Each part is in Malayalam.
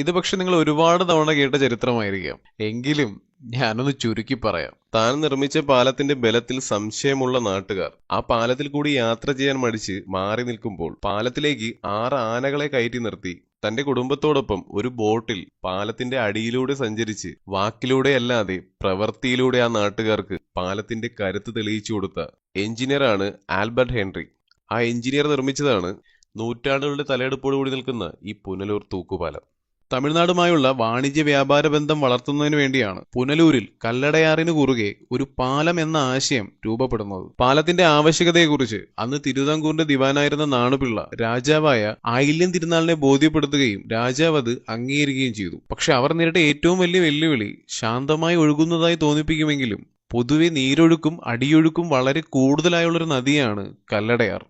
ഇത് പക്ഷെ നിങ്ങൾ ഒരുപാട് തവണ കേട്ട ചരിത്രമായിരിക്കാം. എങ്കിലും ഞാനൊന്ന് ചുരുക്കി പറയാം. താൻ നിർമ്മിച്ച പാലത്തിന്റെ ബലത്തിൽ സംശയമുള്ള നാട്ടുകാർ ആ പാലത്തിൽ കൂടി യാത്ര ചെയ്യാൻ മടിച്ച് മാറി നിൽക്കുമ്പോൾ പാലത്തിലേക്ക് 6 ആനകളെ കയറ്റി നിർത്തി തന്റെ കുടുംബത്തോടൊപ്പം ഒരു ബോട്ടിൽ പാലത്തിന്റെ അടിയിലൂടെ സഞ്ചരിച്ച് വാക്കിലൂടെ അല്ലാതെ പ്രവൃത്തിയിലൂടെ ആ നാട്ടുകാർക്ക് പാലത്തിന്റെ കരുത്ത് തെളിയിച്ചു കൊടുത്ത എഞ്ചിനീയറാണ് ആൽബർട്ട് ഹെൻറി. ആ എഞ്ചിനീയർ നിർമ്മിച്ചതാണ് നൂറ്റാണ്ടുകളുടെ തലയെടുപ്പോടുകൂടി നിൽക്കുന്ന ഈ പുനലൂർ തൂക്കുപാലം. തമിഴ്നാടുമായുള്ള വാണിജ്യ വ്യാപാര ബന്ധം വളർത്തുന്നതിനു വേണ്ടിയാണ് പുനലൂരിൽ കല്ലടയാറിന് കുറുകെ ഒരു പാലം എന്ന ആശയം രൂപപ്പെടുന്നത്. പാലത്തിന്റെ ആവശ്യകതയെക്കുറിച്ച് അന്ന് തിരുവിതാംകൂറിന്റെ ദിവാനായിരുന്ന നാണുപിള്ള രാജാവായ ആയില്യം തിരുനാളിനെ ബോധ്യപ്പെടുത്തുകയും രാജാവ് അത് അംഗീകരിക്കുകയും ചെയ്തു. പക്ഷെ അവർ നേരിട്ട ഏറ്റവും വലിയ വെല്ലുവിളി ശാന്തമായി ഒഴുകുന്നതായി തോന്നിപ്പിക്കുമെങ്കിലും പൊതുവെ നീരൊഴുക്കും അടിയൊഴുക്കും വളരെ കൂടുതലായുള്ളൊരു നദിയാണ് കല്ലടയാർ.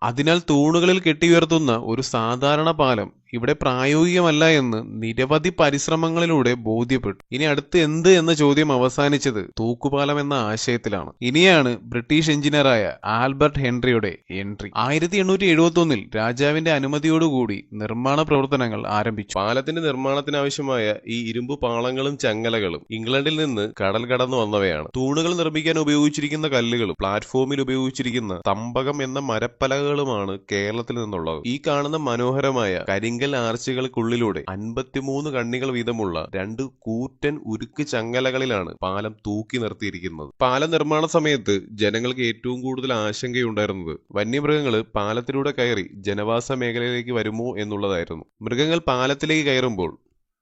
അതിനാൽ തൂണുകളിൽ കെട്ടിയുയർത്തുന്ന ഒരു സാധാരണ പാലം ഇവിടെ പ്രായോഗികമല്ല എന്ന് നിരവധി പരിശ്രമങ്ങളിലൂടെ ബോധ്യപ്പെട്ടു. ഇനി അടുത്ത് എന്ത് എന്ന ചോദ്യം അവസാനിച്ചത് തൂക്കുപാലം എന്ന ആശയത്തിലാണ്. ഇനിയാണ് ബ്രിട്ടീഷ് എഞ്ചിനീയറായ ആൽബർട്ട് ഹെൻറിയുടെ എൻട്രി. 1871 രാജാവിന്റെ അനുമതിയോടുകൂടി നിർമ്മാണ പ്രവർത്തനങ്ങൾ ആരംഭിച്ചു. പാലത്തിന്റെ നിർമ്മാണത്തിനാവശ്യമായ ഈ ഇരുമ്പ് പാളങ്ങളും ചങ്ങലകളും ഇംഗ്ലണ്ടിൽ നിന്ന് കടൽ കടന്നു വന്നവയാണ്. തൂണുകൾ നിർമ്മിക്കാൻ ഉപയോഗിച്ചിരിക്കുന്ന കല്ലുകളും പ്ലാറ്റ്ഫോമിൽ ഉപയോഗിച്ചിരിക്കുന്ന തമ്പകം എന്ന മരപ്പലകകളുമാണ് കേരളത്തിൽ നിന്നുള്ളത്. ഈ കാണുന്ന മനോഹരമായ കരിങ്കൽ ആർച്ചുകൾക്കുള്ളിലൂടെ 53 കണ്ണികൾ വീതമുള്ള 2 കൂറ്റൻ ഉരുക്ക് ചങ്ങലകളിലാണ് പാലം തൂക്കി നിർത്തിയിരിക്കുന്നത്. പാലം നിർമ്മാണ സമയത്ത് ജനങ്ങൾക്ക് ഏറ്റവും കൂടുതൽ ആശങ്കയുണ്ടായിരുന്നത് വന്യമൃഗങ്ങൾ പാലത്തിലൂടെ കയറി ജനവാസ മേഖലയിലേക്ക് വരുമോ എന്നുള്ളതായിരുന്നു. മൃഗങ്ങൾ പാലത്തിലേക്ക് കയറുമ്പോൾ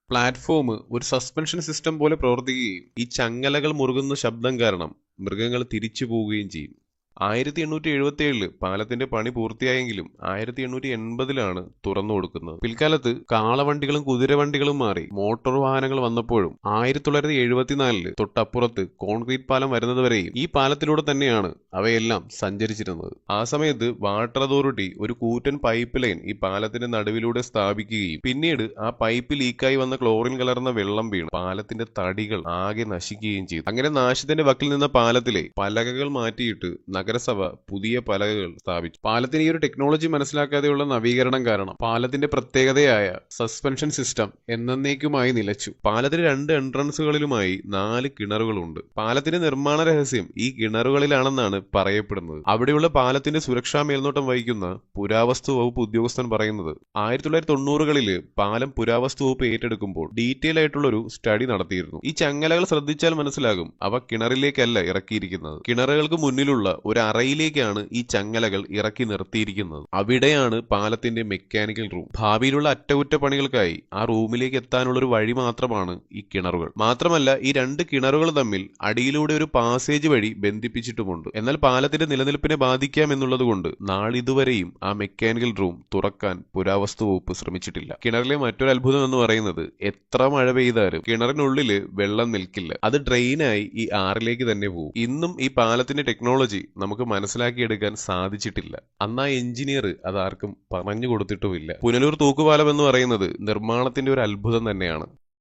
പ്ലാറ്റ്ഫോം ഒരു സസ്പെൻഷൻ സിസ്റ്റം പോലെ പ്രവർത്തിക്കുകയും ഈ ചങ്ങലകൾ മുറുകുന്ന ശബ്ദം കാരണം മൃഗങ്ങൾ തിരിച്ചു പോവുകയും ചെയ്യും. 1877 പാലത്തിന്റെ പണി പൂർത്തിയായെങ്കിലും 1880 തുറന്നു കൊടുക്കുന്നത്. പിൽക്കാലത്ത് കാളവണ്ടികളും കുതിരവണ്ടികളും മാറി മോട്ടോർ വാഹനങ്ങൾ വന്നപ്പോഴും 1974 തൊട്ടപ്പുറത്ത് കോൺക്രീറ്റ് പാലം വരുന്നതുവരെയും ഈ പാലത്തിലൂടെ തന്നെയാണ് അവയെല്ലാം സഞ്ചരിച്ചിരുന്നത്. ആ സമയത്ത് വാട്ടർ അതോറിറ്റി ഒരു കൂറ്റൻ പൈപ്പ് ലൈൻ ഈ പാലത്തിന്റെ നടുവിലൂടെ സ്ഥാപിക്കുകയും പിന്നീട് ആ പൈപ്പ് ലീക്കായി വന്ന ക്ലോറിൻ കലർന്ന വെള്ളം വീണ് പാലത്തിന്റെ തടികൾ ആകെ നശിക്കുകയും ചെയ്തു. അങ്ങനെ നാശത്തിന്റെ വക്കിൽ നിന്ന പാലത്തിലെ പലകകൾ മാറ്റിയിട്ട് നഗരസഭ പുതിയ പലകകൾ സ്ഥാപിച്ചു. പാലത്തിന് ഈ ഒരു ടെക്നോളജി മനസ്സിലാക്കാതെയുള്ള നവീകരണം കാരണം പാലത്തിന്റെ പ്രത്യേകതയായ സസ്പെൻഷൻ സിസ്റ്റം എന്നേക്കുമായി നിലച്ചു. പാലത്തിന് 2 എൻട്രൻസുകളിലുമായി 4 കിണറുകളുണ്ട്. പാലത്തിന്റെ നിർമ്മാണ രഹസ്യം ഈ കിണറുകളിലാണെന്നാണ് പറയപ്പെടുന്നത്. അവിടെയുള്ള പാലത്തിന്റെ സുരക്ഷാ മേൽനോട്ടം വഹിക്കുന്ന പുരാവസ്തു വകുപ്പ് ഉദ്യോഗസ്ഥൻ പറയുന്നത് 1990കളിൽ പാലം പുരാവസ്തു വകുപ്പ് ഏറ്റെടുക്കുമ്പോൾ ഡീറ്റെയിൽ ആയിട്ടുള്ള ഒരു സ്റ്റഡി നടത്തിയിരുന്നു. ഈ ചങ്ങലകൾ ശ്രദ്ധിച്ചാൽ മനസ്സിലാകും അവ കിണറിലേക്കല്ല ഇറക്കിയിരിക്കുന്നത്. കിണറുകൾക്ക് മുന്നിലുള്ള ഒരു അറയിലേക്കാണ് ഈ ചങ്ങലകൾ ഇറക്കി നിർത്തിയിരിക്കുന്നത്. അവിടെയാണ് പാലത്തിന്റെ മെക്കാനിക്കൽ റൂം. ഭാവിയിലുള്ള അറ്റകുറ്റപ്പണികൾക്കായി ആ റൂമിലേക്ക് എത്താനുള്ള ഒരു വഴി മാത്രമാണ് ഈ കിണറുകൾ. മാത്രമല്ല ഈ 2 കിണറുകൾ തമ്മിൽ അടിയിലൂടെ ഒരു പാസേജ് വഴി ബന്ധിപ്പിച്ചിട്ടുമുണ്ട്. എന്നാൽ പാലത്തിന്റെ നിലനിൽപ്പിനെ ബാധിക്കാം എന്നുള്ളത് കൊണ്ട് നാളിതുവരെയും ആ മെക്കാനിക്കൽ റൂം തുറക്കാൻ പുരാവസ്തു വകുപ്പ് ശ്രമിച്ചിട്ടില്ല. കിണറിലെ മറ്റൊരു അത്ഭുതം എന്ന് പറയുന്നത് എത്ര മഴ പെയ്താലും കിണറിനുള്ളില് വെള്ളം നിൽക്കില്ല. അത് ഡ്രെയിനായി ഈ ആറിലേക്ക് തന്നെ പോകും. ഇന്നും ഈ പാലത്തിന്റെ ടെക്നോളജി നമുക്ക് മനസ്സിലാക്കിയെടുക്കാൻ സാധിച്ചിട്ടില്ല. അന്ന് ആ എഞ്ചിനീയർ അതാർക്കും പറഞ്ഞു കൊടുത്തിട്ടുമില്ല. പുനലൂർ തൂക്കുപാലം എന്ന് പറയുന്നത് നിർമ്മാണത്തിന്റെ ഒരു അത്ഭുതം തന്നെയാണ്.